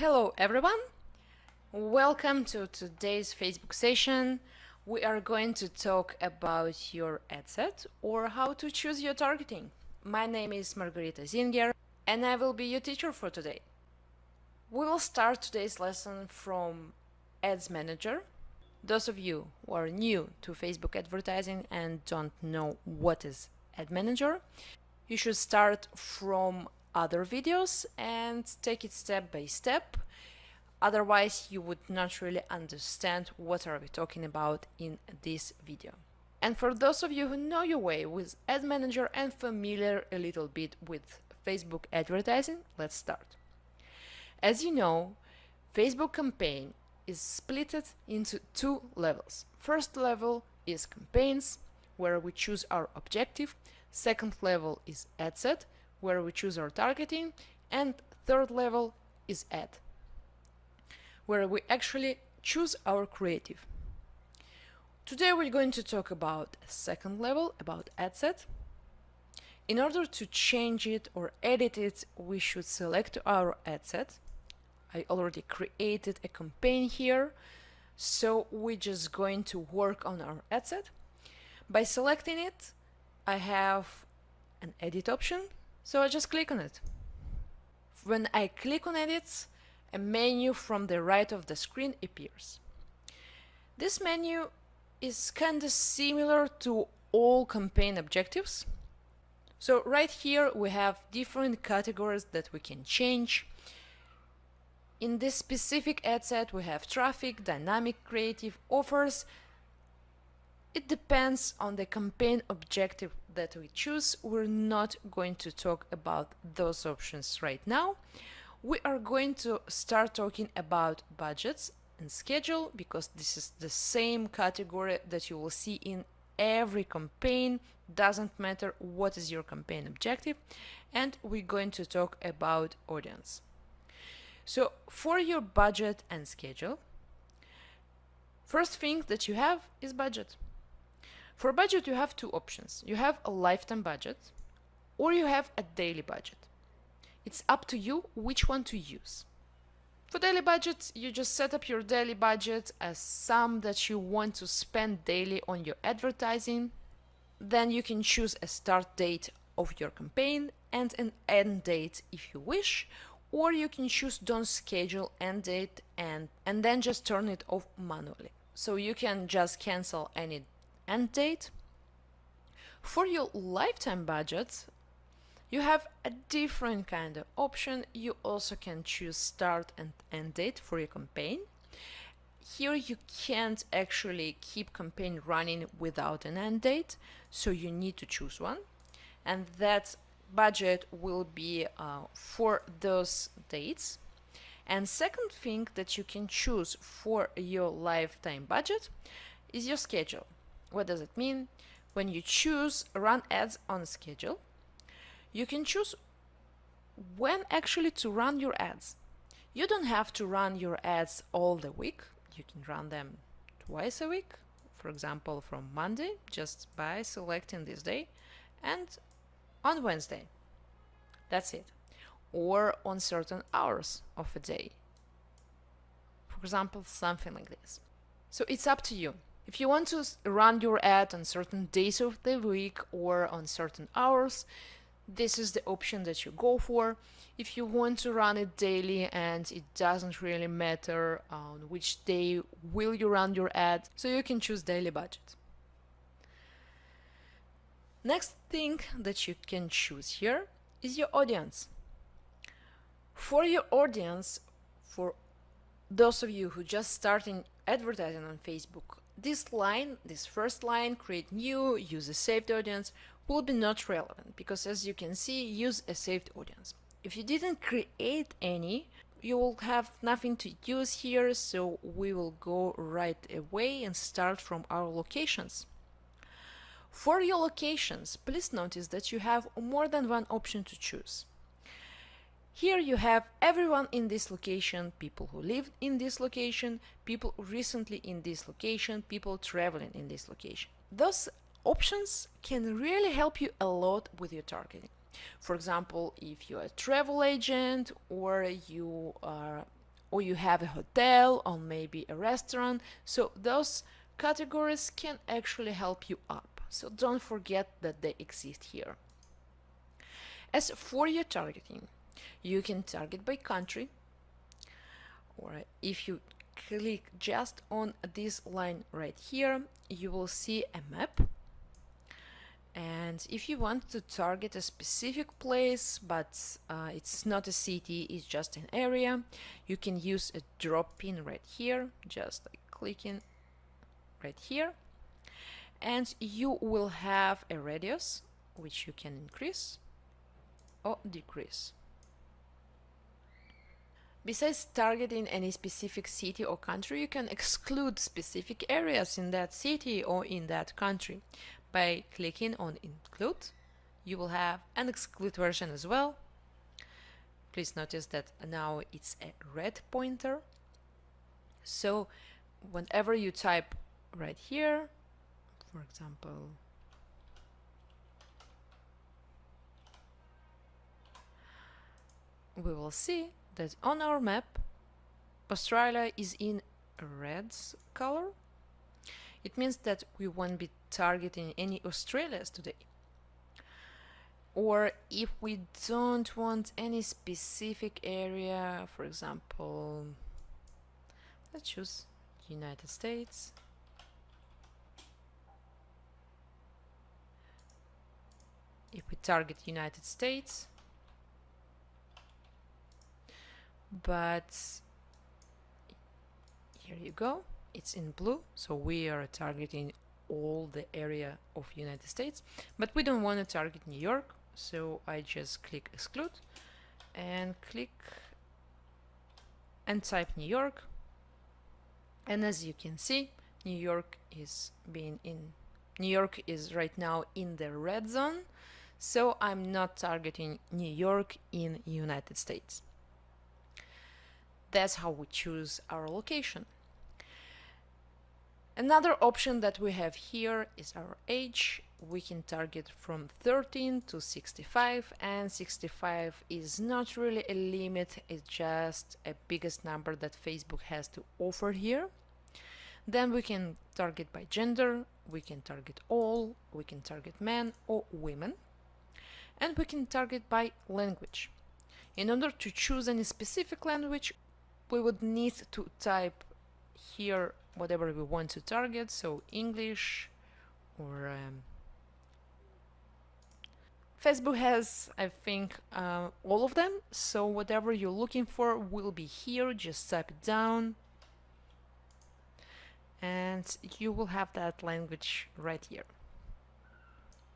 Hello everyone, welcome to today's Facebook session. We are going to talk about your ad set or how to choose your targeting. My name is Margarita Zinger and I will be your teacher for today. We will start today's lesson from Ads Manager. Those of you who are new to Facebook advertising and don't know what is Ad Manager, you should start from other videos and take it step by step. Otherwise, you would not really understand what are we talking about in this video. And for those of you who know your way with Ad Manager and familiar a little bit with Facebook advertising, let's start. As you know, Facebook campaign is split into two levels. First level is campaigns, where we choose our objective. Second level is ad set, where we choose our targeting. And third level is ad, where we actually choose our creative. Today we're going to talk about second level, about ad set. In order to change it or edit it, we should select our ad set. I already created a campaign here, so we're just going to work on our ad set. By selecting it, I have an edit option, so I just click on it. When I click on edit, a menu from the right of the screen appears. This menu is kind of similar to all campaign objectives. So right here we have different categories that we can change. In this specific ad set we have traffic, dynamic, creative, offers. It depends on the campaign objective that we choose. We're not going to talk about those options right now. We are going to start talking about budgets and schedule, because this is the same category that you will see in every campaign. Doesn't matter what is your campaign objective. And we're going to talk about audience. So for your budget and schedule, first thing that you have is budget. For budget you have two options. You have a lifetime budget or you have a daily budget. It's up to you which one to use. For daily budget, you just set up your daily budget as sum that you want to spend daily on your advertising. Then you can choose a start date of your campaign and an end date if you wish, or you can choose don't schedule end date and then just turn it off manually. So you can just cancel any end date. For your lifetime budget, you have a different kind of option. You also can choose start and end date for your campaign. Here you can't actually keep campaign running without an end date, so you need to choose one. And that budget will be for those dates. And second thing that you can choose for your lifetime budget is your schedule. What does it mean? When you choose run ads on schedule, you can choose when actually to run your ads. You don't have to run your ads all the week. You can run them twice a week. For example, from Monday, just by selecting this day, and on Wednesday. That's it. Or on certain hours of a day. For example, something like this. So it's up to you. If you want to run your ad on certain days of the week or on certain hours, this is the option that you go for. If you want to run it daily and it doesn't really matter on which day will you run your ad, so you can choose daily budget. Next thing that you can choose here is your audience. For your audience, for those of you who just starting advertising on Facebook, this first line, create new, use a saved audience, will be not relevant, because as you can see, use a saved audience. If you didn't create any, you will have nothing to use here, so we will go right away and start from our locations. For your locations, please notice that you have more than one option to choose. Here you have everyone in this location, people who live in this location, people recently in this location, people traveling in this location. Those options can really help you a lot with your targeting. For example, if you're a travel agent or you are or you have a hotel or maybe a restaurant. So those categories can actually help you up. So don't forget that they exist here. As for your targeting, you can target by country, or if you click just on this line right here, you will see a map. And if you want to target a specific place, but it's not a city, it's just an area, you can use a drop pin right here, just like clicking right here. And you will have a radius, which you can increase or decrease. Besides targeting any specific city or country, you can exclude specific areas in that city or in that country. By clicking on include, you will have an exclude version as well. Please notice that now it's a red pointer. So whenever you type right here, for example, we will see that on our map, Australia is in a red color. It means that we won't be targeting any Australias today. Or if we don't want any specific area, for example, let's choose United States. If we target United States, but here you go, it's in blue, so we are targeting all the area of United States, but we don't want to target New York, so I just click exclude and click and type New York, and as you can see, New York is right now in the red zone, so I'm not targeting New York in United States. That's how we choose our location. Another option that we have here is our age. We can target from 13 to 65, and 65 is not really a limit, it's just a biggest number that Facebook has to offer here. Then we can target by gender, we can target all, we can target men or women, and we can target by language. In order to choose any specific language, we would need to type here whatever we want to target, so English or Facebook has, I think, all of them, so whatever you're looking for will be here. Just type it down and you will have that language right here.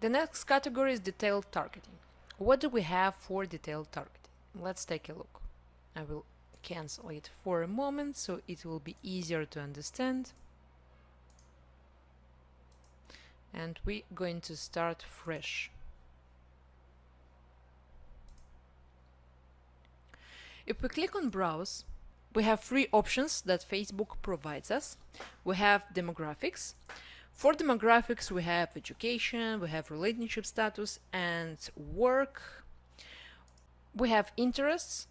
The next category is detailed targeting. What do we have for detailed targeting? Let's take a look. I will cancel it for a moment so it will be easier to understand. And we're going to start fresh. If we click on browse, we have three options that Facebook provides us. We have demographics. For demographics, we have education, we have relationship status and work. We have interests.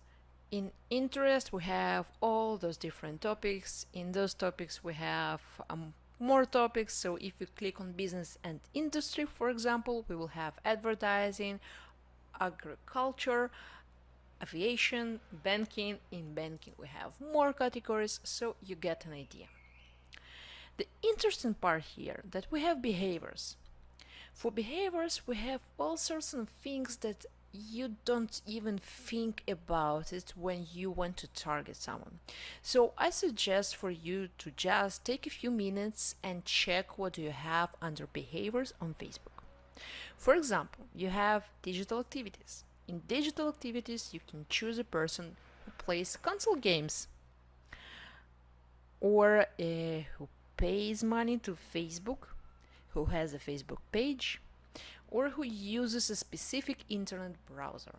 In interest, we have all those different topics. In those topics, we have more topics. So if you click on business and industry, for example, we will have advertising, agriculture, aviation, banking. In banking, we have more categories, so you get an idea. The interesting part here that we have behaviors. For behaviors, we have all sorts of things that you don't even think about it when you want to target someone. So I suggest for you to just take a few minutes and check what you have under behaviors on Facebook. For example, you have digital activities. In digital activities, you can choose a person who plays console games or who pays money to Facebook, who has a Facebook page, or who uses a specific internet browser.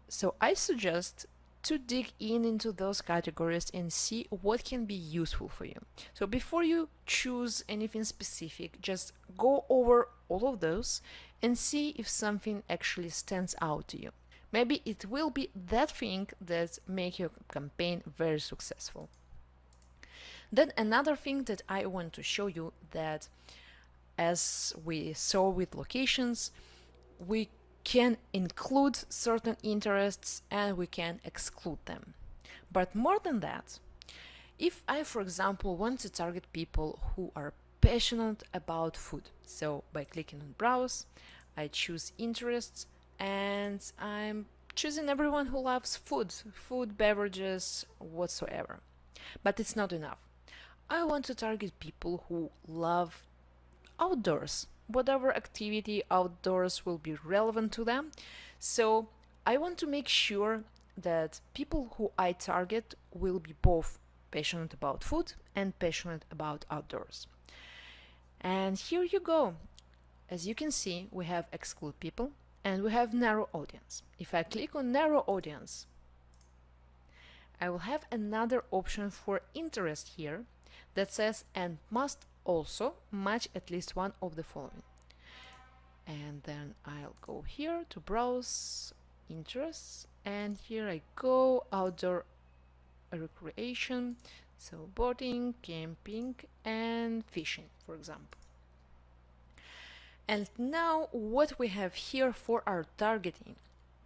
So I suggest to dig into those categories and see what can be useful for you. So before you choose anything specific, just go over all of those and see if something actually stands out to you. Maybe it will be that thing that make your campaign very successful. Then another thing that I want to show you, that as we saw with locations, we can include certain interests and we can exclude them. But more than that, if I, for example, want to target people who are passionate about food, so by clicking on browse, I choose interests, and I'm choosing everyone who loves food, beverages, whatsoever. But it's not enough. I want to target people who love outdoors. Whatever activity outdoors will be relevant to them. So I want to make sure that people who I target will be both passionate about food and passionate about outdoors. And here you go. As you can see, we have exclude people and we have narrow audience. If I click on narrow audience, I will have another option for interest here that says and must also match at least one of the following. And then I'll go here to browse interests, and here I go outdoor recreation, so boating, camping and fishing, for example. And now what we have here for our targeting.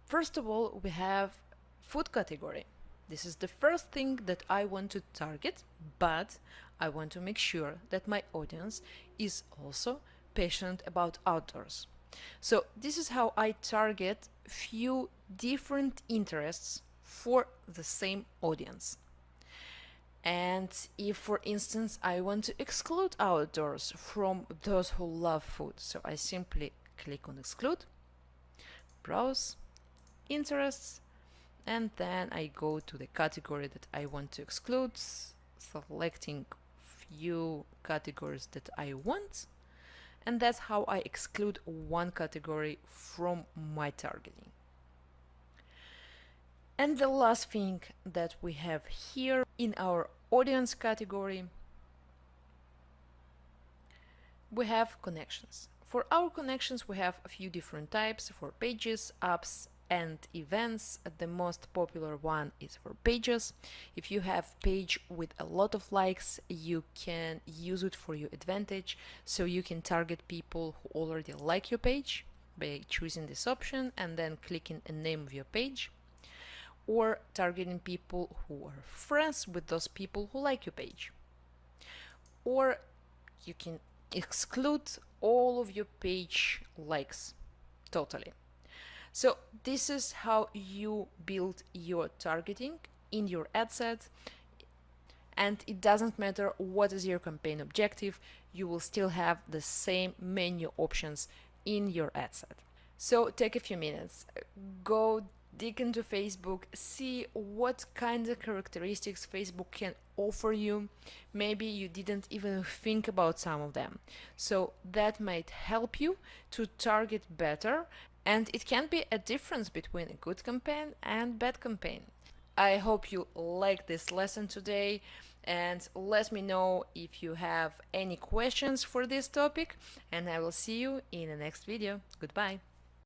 First of all, we have food category. This is the first thing that I want to target, but I want to make sure that my audience is also passionate about outdoors. So this is how I target few different interests for the same audience. And if, for instance, I want to exclude outdoors from those who love food, so I simply click on exclude, browse, interests, and then I go to the category that I want to exclude, selecting few categories that I want, and that's how I exclude one category from my targeting. And the last thing that we have here in our audience category, we have connections. For our connections, we have a few different types for pages, apps, and events. The most popular one is for pages. If you have page with a lot of likes, you can use it for your advantage, so you can target people who already like your page by choosing this option and then clicking the name of your page, or targeting people who are friends with those people who like your page. Or you can exclude all of your page likes totally. So this is how you build your targeting in your ad set, and it doesn't matter what is your campaign objective, you will still have the same menu options in your ad set. So take a few minutes, go dig into Facebook, see what kind of characteristics Facebook can offer you. Maybe you didn't even think about some of them. So that might help you to target better, and it can be a difference between a good campaign and bad campaign. I hope you liked this lesson today, and let me know if you have any questions for this topic, and I will see you in the next video. Goodbye.